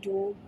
2,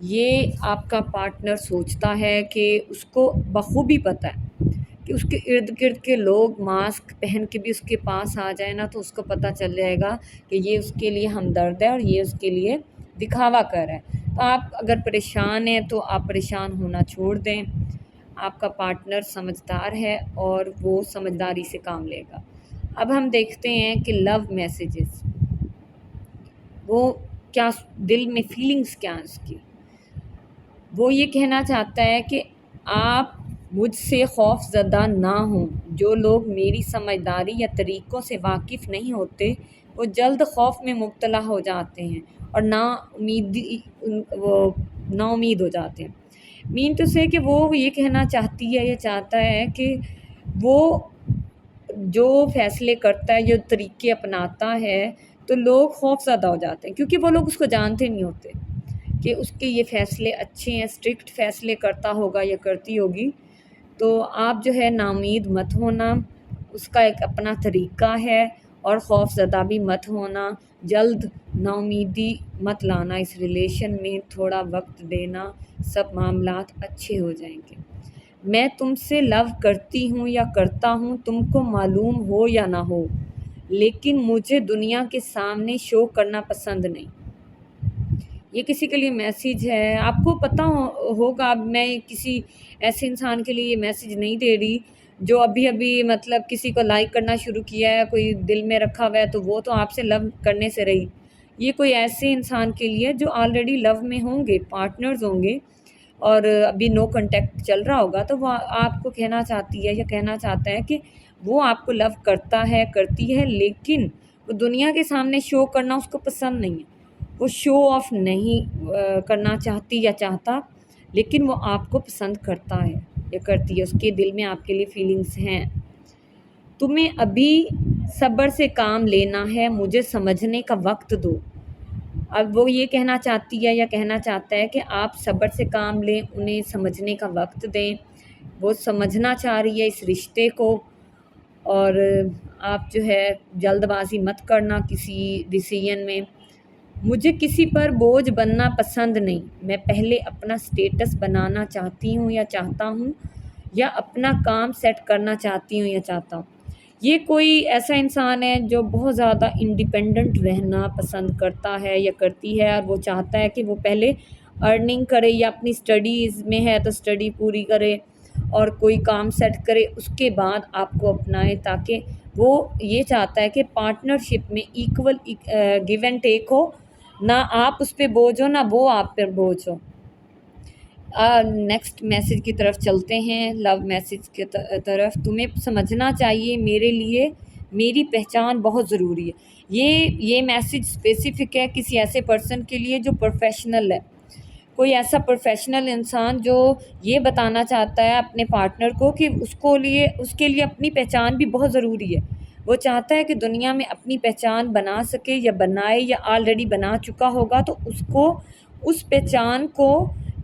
یہ آپ کا پارٹنر سوچتا ہے کہ اس کو بخوبی پتہ ہے کہ اس کے ارد گرد کے لوگ ماسک پہن کے بھی اس کے پاس آ جائیں نا تو اس کو پتہ چل جائے گا کہ یہ اس کے لیے ہمدرد ہے اور یہ اس کے لیے دکھاوا کر رہا ہے۔ تو آپ اگر پریشان ہیں تو آپ پریشان ہونا چھوڑ دیں، آپ کا پارٹنر سمجھدار ہے اور وہ سمجھداری سے کام لے گا۔ اب ہم دیکھتے ہیں کہ لو میسیجز، وہ کیا دل میں فیلنگز کیا ہیں اس کی۔ وہ یہ کہنا چاہتا ہے کہ آپ مجھ سے خوف زدہ نہ ہوں، جو لوگ میری سمجھداری یا طریقوں سے واقف نہیں ہوتے وہ جلد خوف میں مبتلا ہو جاتے ہیں اور نا امید ہو جاتے ہیں۔ مین تو سے کہ وہ یہ کہنا چاہتی ہے یا چاہتا ہے کہ وہ جو فیصلے کرتا ہے، جو طریقے اپناتا ہے تو لوگ خوف زدہ ہو جاتے ہیں، کیونکہ وہ لوگ اس کو جانتے نہیں ہوتے کہ اس کے یہ فیصلے اچھے ہیں، اسٹرکٹ فیصلے کرتا ہوگا یا کرتی ہوگی۔ تو آپ جو ہے نا امید مت ہونا، اس کا ایک اپنا طریقہ ہے، اور خوف زدہ بھی مت ہونا، جلد نا امیدی مت لانا اس ریلیشن میں، تھوڑا وقت دینا، سب معاملات اچھے ہو جائیں گے۔ میں تم سے لو کرتی ہوں یا کرتا ہوں، تم کو معلوم ہو یا نہ ہو، لیکن مجھے دنیا کے سامنے شو کرنا پسند نہیں۔ یہ کسی کے لیے میسیج ہے، آپ کو پتہ ہوگا، اب میں کسی ایسے انسان کے لیے یہ میسیج نہیں دے رہی جو ابھی مطلب کسی کو لائک کرنا شروع کیا ہے، کوئی دل میں رکھا ہوا ہے تو وہ تو آپ سے لو کرنے سے رہی۔ یہ کوئی ایسے انسان کے لیے جو آلریڈی لو میں ہوں گے، پارٹنرز ہوں گے، اور ابھی نو کنٹیکٹ چل رہا ہوگا، تو وہ آپ کو کہنا چاہتی ہے یا کہنا چاہتا ہے کہ وہ آپ کو لو کرتا ہے، کرتی ہے، لیکن وہ دنیا کے سامنے شو کرنا اس کو پسند نہیں ہے۔ وہ شو آف نہیں کرنا چاہتی یا چاہتا، لیکن وہ آپ کو پسند کرتا ہے یا کرتی ہے، اس کے دل میں آپ کے لیے فیلنگز ہیں۔ تمہیں ابھی صبر سے کام لینا ہے، مجھے سمجھنے کا وقت دو۔ اب وہ یہ کہنا چاہتی ہے یا کہنا چاہتا ہے کہ آپ صبر سے کام لیں، انہیں سمجھنے کا وقت دیں۔ وہ سمجھنا چاہ رہی ہے اس رشتے کو، اور آپ جو ہے جلد بازی مت کرنا کسی ڈیسیژن میں۔ مجھے کسی پر بوجھ بننا پسند نہیں، میں پہلے اپنا سٹیٹس بنانا چاہتی ہوں یا چاہتا ہوں، یا اپنا کام سیٹ کرنا چاہتی ہوں یا چاہتا ہوں۔ یہ کوئی ایسا انسان ہے جو بہت زیادہ انڈیپینڈنٹ رہنا پسند کرتا ہے یا کرتی ہے، اور وہ چاہتا ہے کہ وہ پہلے ارننگ کرے، یا اپنی اسٹڈیز میں ہے تو اسٹڈی پوری کرے اور کوئی کام سیٹ کرے، اس کے بعد آپ کو اپنائے، تاکہ وہ یہ چاہتا ہے کہ پارٹنرشپ میں ایکول گیو اینڈ ٹیک ہو، نہ آپ اس پہ بوجھ ہو نہ وہ آپ پر بوجھ ہو۔ نیکسٹ میسیج کی طرف چلتے ہیں، لو میسیج کی طرف۔ تمہیں سمجھنا چاہیے میرے لیے میری پہچان بہت ضروری ہے۔ یہ میسیج اسپیسیفک ہے کسی ایسے پرسن کے لیے جو پروفیشنل ہے، کوئی ایسا پروفیشنل انسان جو یہ بتانا چاہتا ہے اپنے پارٹنر کو کہ اس کے لیے اپنی پہچان بھی بہت ضروری ہے۔ وہ چاہتا ہے کہ دنیا میں اپنی پہچان بنا سکے، یا بنائے، یا آلریڈی بنا چکا ہوگا تو اس کو اس پہچان کو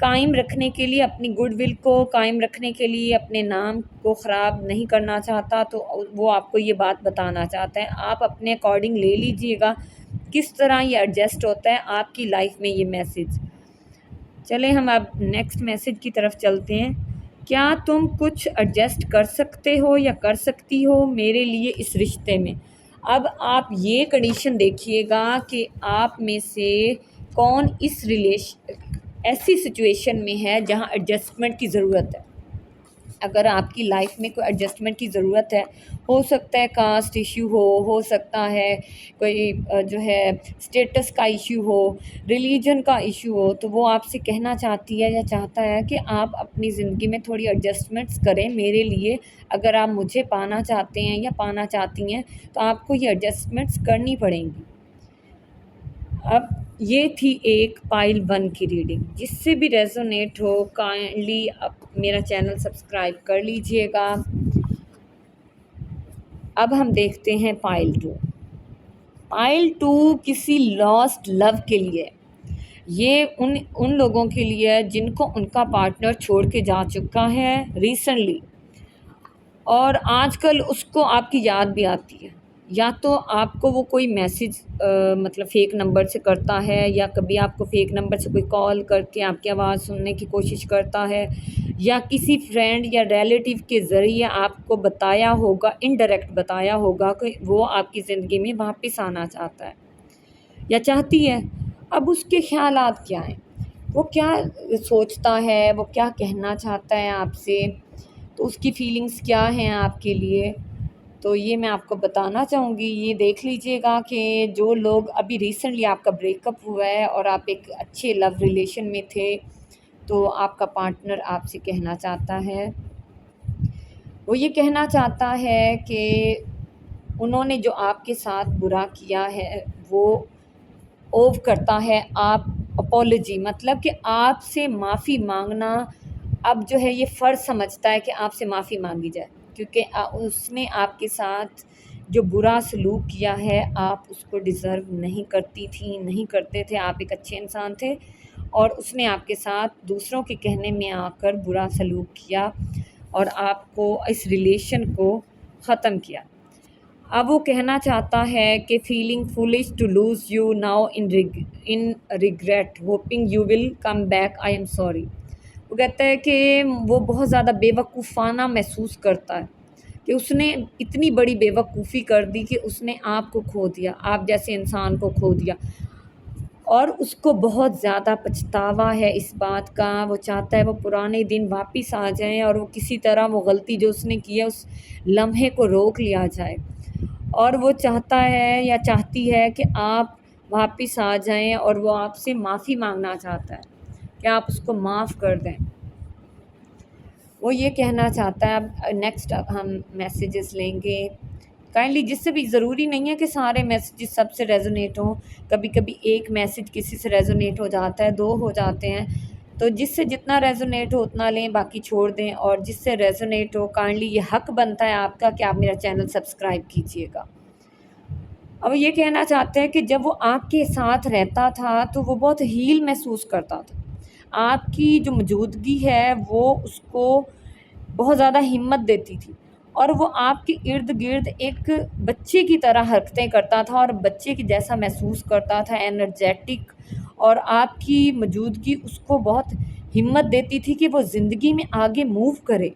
قائم رکھنے کے لیے، اپنی گڈ ول کو قائم رکھنے کے لیے، اپنے نام کو خراب نہیں کرنا چاہتا، تو وہ آپ کو یہ بات بتانا چاہتا ہے۔ آپ اپنے اکارڈنگ لے لیجئے گا کس طرح یہ ایڈجسٹ ہوتا ہے آپ کی لائف میں یہ میسیج۔ چلیں ہم اب نیکسٹ میسیج کی طرف چلتے ہیں۔ کیا تم کچھ ایڈجسٹ کر سکتے ہو یا کر سکتی ہو میرے لیے اس رشتے میں؟ اب آپ یہ کنڈیشن دیکھیے گا کہ آپ میں سے کون اس ایسی سچویشن میں ہے جہاں ایڈجسٹمنٹ کی ضرورت ہے۔ اگر آپ کی لائف میں کوئی ایڈجسٹمنٹ کی ضرورت ہے، ہو سکتا ہے کاسٹ ایشو ہو سکتا ہے کوئی جو ہے اسٹیٹس کا ایشو ہو، ریلیجن کا ایشو ہو، تو وہ آپ سے کہنا چاہتی ہے یا چاہتا ہے کہ آپ اپنی زندگی میں تھوڑی ایڈجسٹمنٹس کریں میرے لیے۔ اگر آپ مجھے پانا چاہتے ہیں یا پانا چاہتی ہیں تو آپ کو یہ ایڈجسٹمنٹس کرنی پڑیں گی۔ اب یہ تھی ایک پائل 1 کی ریڈنگ۔ جس سے بھی ریزونیٹ ہو کائنڈلی میرا چینل سبسکرائب کر لیجئے گا۔ اب ہم دیکھتے ہیں پائل 2۔ پائل 2 کسی لاسٹ لو کے لیے، یہ ان لوگوں کے لیے ہے جن کو ان کا پارٹنر چھوڑ کے جا چکا ہے ریسنٹلی، اور آج کل اس کو آپ کی یاد بھی آتی ہے۔ یا تو آپ کو وہ کوئی میسیج مطلب فیک نمبر سے کرتا ہے، یا کبھی آپ کو فیک نمبر سے کوئی کال کر کے آپ کی آواز سننے کی کوشش کرتا ہے، یا کسی فرینڈ یا ریلیٹیو کے ذریعے آپ کو بتایا ہوگا، انڈائریکٹ بتایا ہوگا کہ وہ آپ کی زندگی میں واپس آنا چاہتا ہے یا چاہتی ہے۔ اب اس کے خیالات کیا ہیں، وہ کیا سوچتا ہے، وہ کیا کہنا چاہتا ہے آپ سے، تو اس کی فیلنگز کیا ہیں آپ کے لیے، تو یہ میں آپ کو بتانا چاہوں گی۔ یہ دیکھ لیجئے گا کہ جو لوگ ابھی ریسنٹلی آپ کا بریک اپ ہوا ہے اور آپ ایک اچھے لو ریلیشن میں تھے، تو آپ کا پارٹنر آپ سے کہنا چاہتا ہے، وہ یہ کہنا چاہتا ہے کہ انہوں نے جو آپ کے ساتھ برا کیا ہے وہ اوو کرتا ہے، آپ اپولوجی مطلب کہ آپ سے معافی مانگنا اب جو ہے یہ فرض سمجھتا ہے کہ آپ سے معافی مانگی جائے، کیونکہ اس نے آپ کے ساتھ جو برا سلوک کیا ہے آپ اس کو ڈیزرو نہیں کرتی تھیں، نہیں کرتے تھے، آپ ایک اچھے انسان تھے، اور اس نے آپ کے ساتھ دوسروں کے کہنے میں آ کر برا سلوک کیا اور آپ کو اس ریلیشن کو ختم کیا۔ اب وہ کہنا چاہتا ہے کہ feeling foolish to lose you now in regret hoping you will come back I am sorry. وہ کہتا ہے کہ وہ بہت زیادہ بے وقوفانہ محسوس کرتا ہے کہ اس نے اتنی بڑی بے وقوفی کر دی کہ اس نے آپ کو کھو دیا، آپ جیسے انسان کو کھو دیا، اور اس کو بہت زیادہ پچھتاوا ہے اس بات کا۔ وہ چاہتا ہے وہ پرانے دن واپس آ جائیں اور وہ کسی طرح وہ غلطی جو اس نے کی ہے اس لمحے کو روک لیا جائے، اور وہ چاہتا ہے یا چاہتی ہے کہ آپ واپس آ جائیں، اور وہ آپ سے معافی مانگنا چاہتا ہے کہ آپ اس کو معاف کر دیں۔ وہ یہ کہنا چاہتا ہے۔ اب نیکسٹ ہم میسیجز لیں گے کائنڈلی، جس سے بھی ضروری نہیں ہے کہ سارے میسیجز سب سے ریزونیٹ ہوں، کبھی کبھی ایک میسیج کسی سے ریزونیٹ ہو جاتا ہے، 2 ہو جاتے ہیں، تو جس سے جتنا ریزونیٹ ہو اتنا لیں، باقی چھوڑ دیں، اور جس سے ریزونیٹ ہو کائنڈلی یہ حق بنتا ہے آپ کا کہ آپ میرا چینل سبسکرائب کیجیے گا۔ اب یہ کہنا چاہتے ہیں کہ جب وہ آپ کے ساتھ رہتا تھا تو وہ بہت ہیل محسوس کرتا تھا، آپ کی جو موجودگی ہے وہ اس کو بہت زیادہ ہمت دیتی تھی، اور وہ آپ کے ارد گرد ایک بچے کی طرح حرکتیں کرتا تھا اور بچے کی جیسا محسوس کرتا تھا، انرجیٹک، اور آپ کی موجودگی اس کو بہت ہمت دیتی تھی کہ وہ زندگی میں آگے موو کرے۔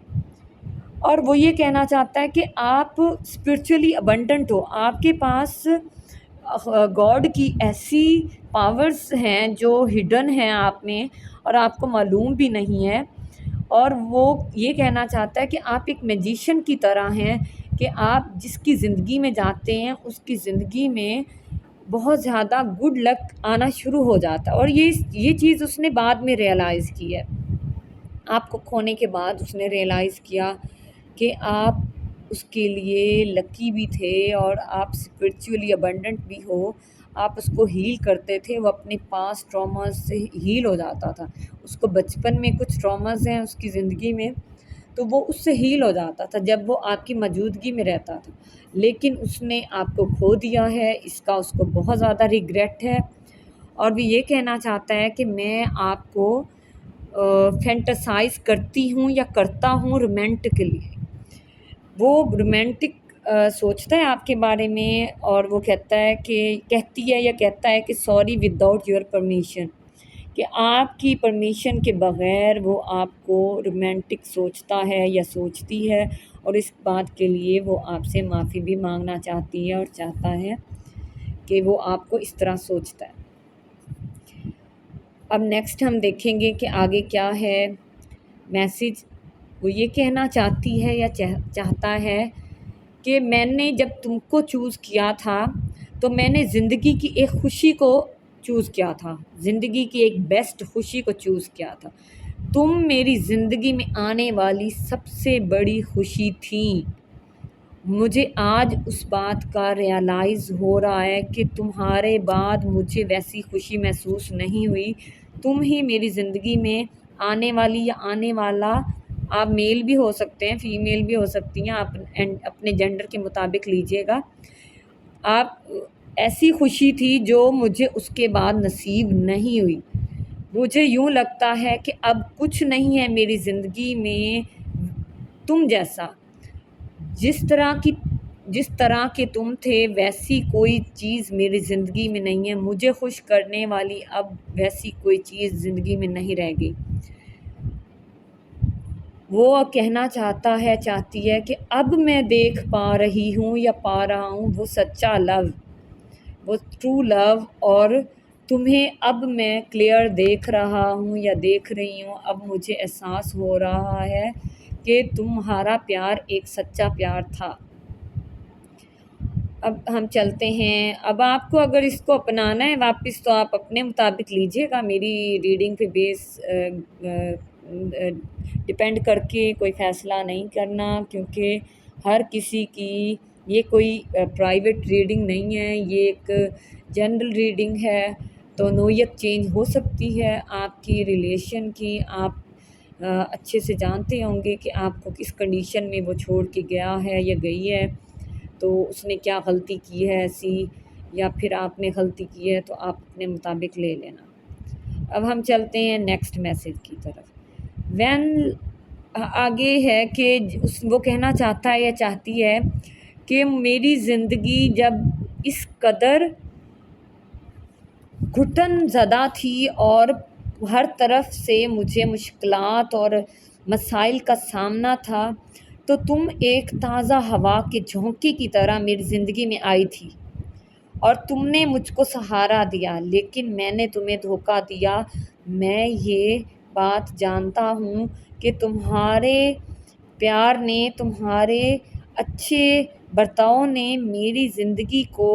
اور وہ یہ کہنا چاہتا ہے کہ آپ اسپرچولی ابنڈنٹ ہو، آپ کے پاس گاڈ کی ایسی پاورز ہیں جو ہڈن ہیں آپ میں اور آپ کو معلوم بھی نہیں ہے، اور وہ یہ کہنا چاہتا ہے کہ آپ ایک میجیشین کی طرح ہیں کہ آپ جس کی زندگی میں جاتے ہیں اس کی زندگی میں بہت زیادہ گڈ لک آنا شروع ہو جاتا ہے، اور یہ چیز اس نے بعد میں ریئلائز کی ہے، آپ کو کھونے کے بعد اس نے ریئلائز کیا کہ آپ اس کے لیے لکی بھی تھے اور آپ اسپرچولی ابنڈنٹ بھی ہو، آپ اس کو ہیل کرتے تھے، وہ اپنے پاس ٹراماز سے ہیل ہو جاتا تھا، اس کو بچپن میں کچھ ٹراماز ہیں اس کی زندگی میں تو وہ اس سے ہیل ہو جاتا تھا جب وہ آپ کی موجودگی میں رہتا تھا، لیکن اس نے آپ کو کھو دیا ہے، اس کا اس کو بہت زیادہ ریگریٹ ہے، اور بھی یہ کہنا چاہتا ہے کہ میں آپ کو فینٹاسائز کرتی ہوں یا کرتا ہوں رومانٹکلی، وہ رومانٹک سوچتا ہے آپ کے بارے میں، اور وہ کہتا ہے کہ کہتی ہے یا کہتا ہے کہ سوری وداؤٹ یور پرمیشن، کہ آپ کی پرمیشن کے بغیر وہ آپ کو رومانٹک سوچتا ہے یا سوچتی ہے، اور اس بات کے لیے وہ آپ سے معافی بھی مانگنا چاہتی ہے اور چاہتا ہے کہ وہ آپ کو اس طرح سوچتا ہے۔ اب نیکسٹ ہم دیکھیں گے کہ آگے کیا ہے میسیج۔ وہ یہ کہنا چاہتی ہے یا چاہتا ہے کہ میں نے جب تم کو چوز کیا تھا تو میں نے زندگی کی ایک خوشی کو چوز کیا تھا، زندگی کی ایک بیسٹ خوشی کو چوز کیا تھا، تم میری زندگی میں آنے والی سب سے بڑی خوشی تھی، مجھے آج اس بات کا ریئلائز ہو رہا ہے کہ تمہارے بعد مجھے ویسی خوشی محسوس نہیں ہوئی، تم ہی میری زندگی میں آنے والی یا آنے والا، آپ میل بھی ہو سکتے ہیں فیمیل بھی ہو سکتی ہیں، آپ اپنے جینڈر کے مطابق لیجئے گا، آپ ایسی خوشی تھی جو مجھے اس کے بعد نصیب نہیں ہوئی، مجھے یوں لگتا ہے کہ اب کچھ نہیں ہے میری زندگی میں تم جیسا، جس طرح کی جس طرح کے تم تھے ویسی کوئی چیز میری زندگی میں نہیں ہے، مجھے خوش کرنے والی اب ویسی کوئی چیز زندگی میں نہیں رہ گئی۔ وہ کہنا چاہتی ہے کہ اب میں دیکھ پا رہی ہوں یا پا رہا ہوں وہ سچا لو، وہ ٹرو لو، اور تمہیں اب میں کلیئر دیکھ رہا ہوں یا دیکھ رہی ہوں۔ اب مجھے احساس ہو رہا ہے کہ تمہارا پیار ایک سچا پیار تھا۔ اب ہم چلتے ہیں، اب آپ کو اگر اس کو اپنانا ہے واپس تو آپ اپنے مطابق لیجئے گا، میری ریڈنگ پہ بیس ڈپینڈ کر کے کوئی فیصلہ نہیں کرنا، کیونکہ ہر کسی کی یہ کوئی پرائیویٹ ریڈنگ نہیں ہے، یہ ایک جنرل ریڈنگ ہے، تو نوعیت چینج ہو سکتی ہے آپ کی ریلیشن کی۔ آپ اچھے سے جانتے ہوں گے کہ آپ کو کس کنڈیشن میں وہ چھوڑ کے گیا ہے یا گئی ہے، تو اس نے کیا غلطی کی ہے ایسی، یا پھر آپ نے غلطی کی ہے، تو آپ اپنے مطابق لے لینا۔ اب ہم چلتے ہیں نیکسٹ میسج کی طرف۔ وین آگے ہے کہ وہ کہنا چاہتا ہے یا چاہتی ہے کہ میری زندگی جب اس قدر گھٹن زدہ تھی اور ہر طرف سے مجھے مشکلات اور مسائل کا سامنا تھا، تو تم ایک تازہ ہوا کے جھونکے کی طرح میری زندگی میں آئی تھی اور تم نے مجھ کو سہارا دیا، لیکن میں نے تمہیں دھوکہ دیا۔ میں یہ بات جانتا ہوں کہ تمہارے پیار نے، تمہارے اچھے برتاؤ نے میری زندگی کو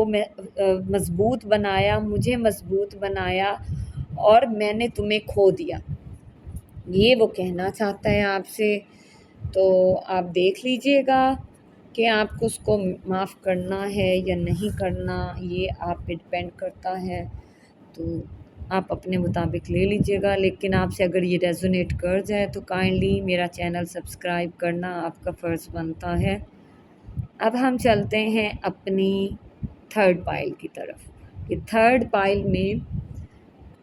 مضبوط بنایا، مجھے مضبوط بنایا، اور میں نے تمہیں کھو دیا۔ یہ وہ کہنا چاہتا ہے آپ سے، تو آپ دیکھ لیجئے گا کہ آپ کو اس کو معاف کرنا ہے یا نہیں کرنا، یہ آپ پہ ڈپینڈ کرتا ہے، تو آپ اپنے مطابق لے لیجئے گا۔ لیکن آپ سے اگر یہ ریزونیٹ کر جائے تو کائنڈلی میرا چینل سبسکرائب کرنا آپ کا فرض بنتا ہے۔ اب ہم چلتے ہیں اپنی تھرڈ پائل کی طرف کہ تھرڈ پائل میں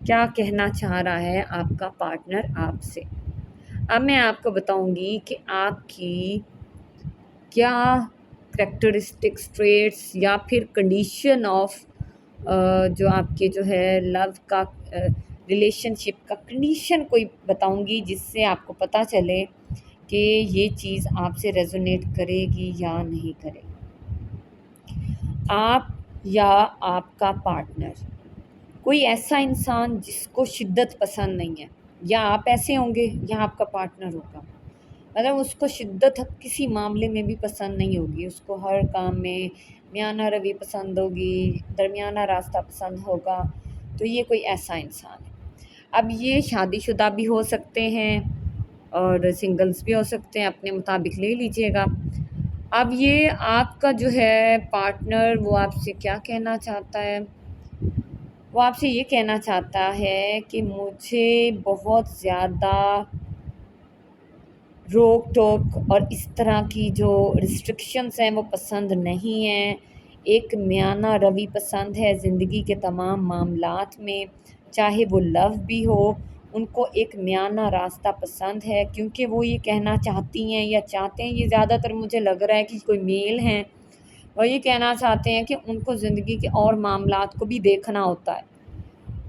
کیا کہنا چاہ رہا ہے آپ کا پارٹنر آپ سے۔ اب میں آپ کو بتاؤں گی کہ آپ کی کیا کریکٹرسٹکس، ٹریٹس یا پھر کنڈیشن آف جو آپ کے جو ہے لو کا ریلیشن شپ کا کنڈیشن کوئی بتاؤں گی، جس سے آپ کو پتہ چلے کہ یہ چیز آپ سے ریزونیٹ کرے گی یا نہیں کرے گی۔ آپ یا آپ کا پارٹنر کوئی ایسا انسان جس کو شدت پسند نہیں ہے، یا آپ ایسے ہوں گے یا آپ کا پارٹنر ہوگا، مطلب اس کو شدت کسی معاملے میں بھی پسند نہیں ہوگی، اس کو ہر کام میں میانہ روی پسند ہوگی، درمیانہ راستہ پسند ہوگا، تو یہ کوئی ایسا انسان ہے۔ اب یہ شادی شدہ بھی ہو سکتے ہیں اور سنگلز بھی ہو سکتے ہیں، اپنے مطابق لے لیجئے گا۔ اب یہ آپ کا جو ہے پارٹنر وہ آپ سے کیا کہنا چاہتا ہے؟ وہ آپ سے یہ کہنا چاہتا ہے کہ مجھے بہت زیادہ روک ٹوک اور اس طرح کی جو ریسٹرکشنز ہیں وہ پسند نہیں ہیں، ایک میانہ روی پسند ہے زندگی کے تمام معاملات میں، چاہے وہ لو بھی ہو، ان کو ایک میانہ راستہ پسند ہے، کیونکہ وہ یہ کہنا چاہتی ہیں یا چاہتے ہیں، یہ زیادہ تر مجھے لگ رہا ہے کہ کوئی میل ہیں، وہ یہ کہنا چاہتے ہیں کہ ان کو زندگی کے اور معاملات کو بھی دیکھنا ہوتا ہے،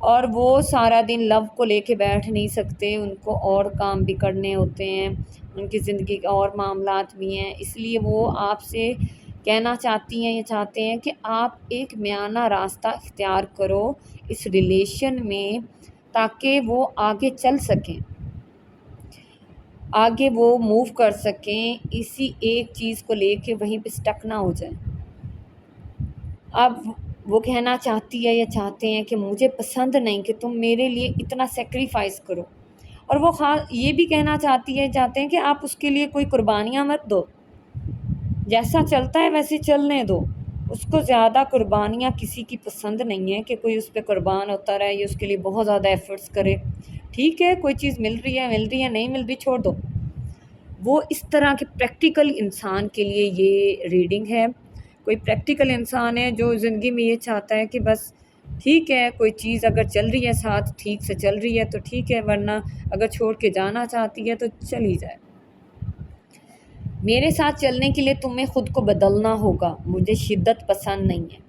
اور وہ سارا دن لو کو لے کے بیٹھ نہیں سکتے، ان کو اور کام بھی کرنے ہوتے ہیں، ان کی زندگی کے اور معاملات بھی ہیں، اس لیے وہ آپ سے کہنا چاہتی ہیں یا چاہتے ہیں کہ آپ ایک میانہ راستہ اختیار کرو اس ریلیشن میں، تاکہ وہ آگے چل سکیں، آگے وہ موو کر سکیں، اسی ایک چیز کو لے کے وہیں پہ اسٹک نہ ہو جائیں۔ اب وہ کہنا چاہتی ہے یا چاہتے ہیں کہ مجھے پسند نہیں کہ تم میرے لیے اتنا سیکریفائس کرو، اور وہ یہ بھی کہنا چاہتے ہیں کہ آپ اس کے لیے کوئی قربانیاں مت دو، جیسا چلتا ہے ویسے چلنے دو، اس کو زیادہ قربانیاں کسی کی پسند نہیں ہے کہ کوئی اس پہ قربان ہوتا رہے یا اس کے لیے بہت زیادہ ایفرٹس کرے۔ ٹھیک ہے، کوئی چیز مل رہی ہے، نہیں مل رہی، چھوڑ دو۔ وہ اس طرح کے پریکٹیکل انسان کے لیے یہ ریڈنگ ہے۔ کوئی پریکٹیکل انسان ہے جو زندگی میں یہ چاہتا ہے کہ بس ٹھیک ہے، کوئی چیز اگر چل رہی ہے ساتھ ٹھیک سے چل رہی ہے تو ٹھیک ہے، ورنہ اگر چھوڑ کے جانا چاہتی ہے تو چلی جائے۔ میرے ساتھ چلنے کے لیے تمہیں خود کو بدلنا ہوگا. مجھے شدت پسند نہیں ہے.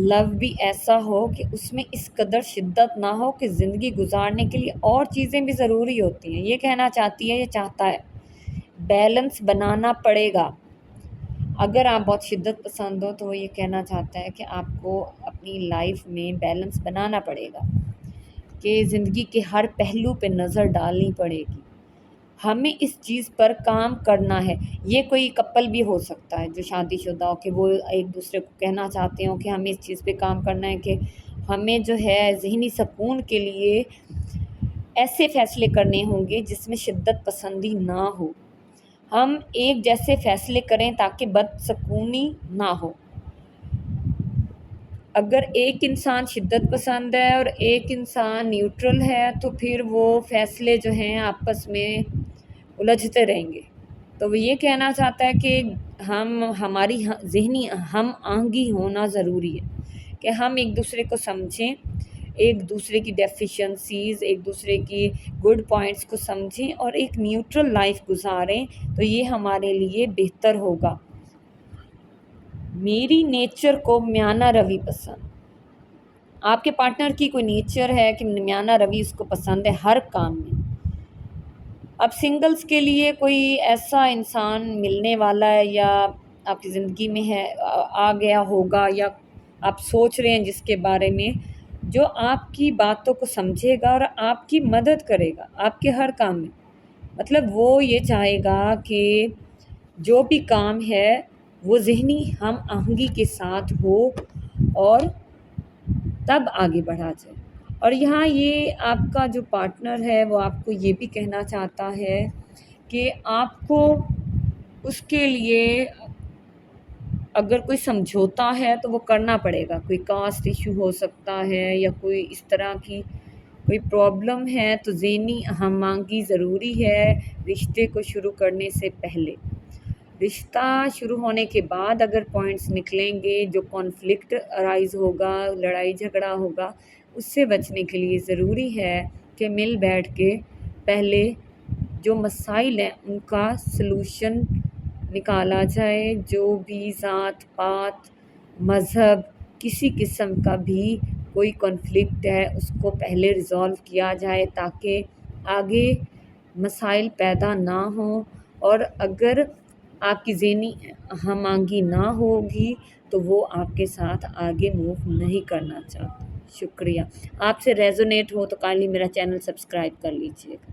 لو بھی ایسا ہو کہ اس میں اس قدر شدت نہ ہو کہ زندگی گزارنے کے لیے اور چیزیں بھی ضروری ہوتی ہیں. یہ کہنا چاہتی ہے، یہ چاہتا ہے. بیلنس بنانا پڑے گا. اگر آپ بہت شدت پسند ہو تو وہ یہ کہنا چاہتا ہے کہ آپ کو اپنی لائف میں بیلنس بنانا پڑے گا، کہ زندگی کے ہر پہلو پہ نظر ڈالنی پڑے گی. ہمیں اس چیز پر کام کرنا ہے. یہ کوئی کپل بھی ہو سکتا ہے جو شادی شدہ ہو، کہ وہ ایک دوسرے کو کہنا چاہتے ہوں کہ ہمیں اس چیز پہ کام کرنا ہے، کہ ہمیں جو ہے ذہنی سکون کے لیے ایسے فیصلے کرنے ہوں گے جس میں شدت پسندی نہ ہو. ہم ایک جیسے فیصلے کریں تاکہ بدسکونی نہ ہو. اگر ایک انسان شدت پسند ہے اور ایک انسان نیوٹرل ہے تو پھر وہ فیصلے جو ہیں آپس میں الجھتے رہیں گے. تو وہ یہ کہنا چاہتا ہے کہ ہماری ذہنی ہم آہنگی ہونا ضروری ہے، کہ ہم ایک دوسرے کو سمجھیں، ایک دوسرے کی ڈیفیشنسیز، ایک دوسرے کی گڈ پوائنٹس کو سمجھیں اور ایک نیوٹرل لائف گزاریں. تو یہ ہمارے لیے بہتر ہوگا. میری نیچر کو میانہ روی پسند. آپ کے پارٹنر کی کوئی نیچر ہے کہ میانہ روی اس کو پسند ہے ہر کام میں. اب سنگلز کے لیے کوئی ایسا انسان ملنے والا ہے یا آپ کی زندگی میں ہے، آ گیا ہوگا، یا آپ سوچ رہے ہیں جس کے بارے میں، جو آپ کی باتوں کو سمجھے گا اور آپ کی مدد کرے گا آپ کے ہر کام میں. مطلب وہ یہ چاہے گا کہ جو بھی کام ہے وہ ذہنی ہم آہنگی کے ساتھ ہو اور تب آگے بڑھا جائے. اور یہاں یہ آپ کا جو پارٹنر ہے وہ آپ کو یہ بھی کہنا چاہتا ہے کہ آپ کو اس کے لیے اگر کوئی سمجھوتا ہے تو وہ کرنا پڑے گا. کوئی کاسٹ ایشو ہو سکتا ہے یا کوئی اس طرح کی کوئی پرابلم ہے، تو ذہنی ہم آہنگی ضروری ہے رشتے کو شروع کرنے سے پہلے. رشتہ شروع ہونے کے بعد اگر پوائنٹس نکلیں گے، جو کانفلکٹ ارائز ہوگا، لڑائی جھگڑا ہوگا، اس سے بچنے کے لیے ضروری ہے کہ مل بیٹھ کے پہلے جو مسائل ہیں ان کا سلوشن نکالا جائے. جو بھی ذات پات مذہب کسی قسم کا بھی کوئی کانفلکٹ ہے اس کو پہلے ریزالو کیا جائے تاکہ آگے مسائل پیدا نہ ہوں. اور اگر آپ کی ذہنی ہم آہنگی نہ ہوگی تو وہ آپ کے ساتھ آگے موو نہیں کرنا چاہتے. شکریہ. آپ سے ریزونیٹ ہو تو کائنڈلی میرا چینل سبسکرائب کر لیجیے گا.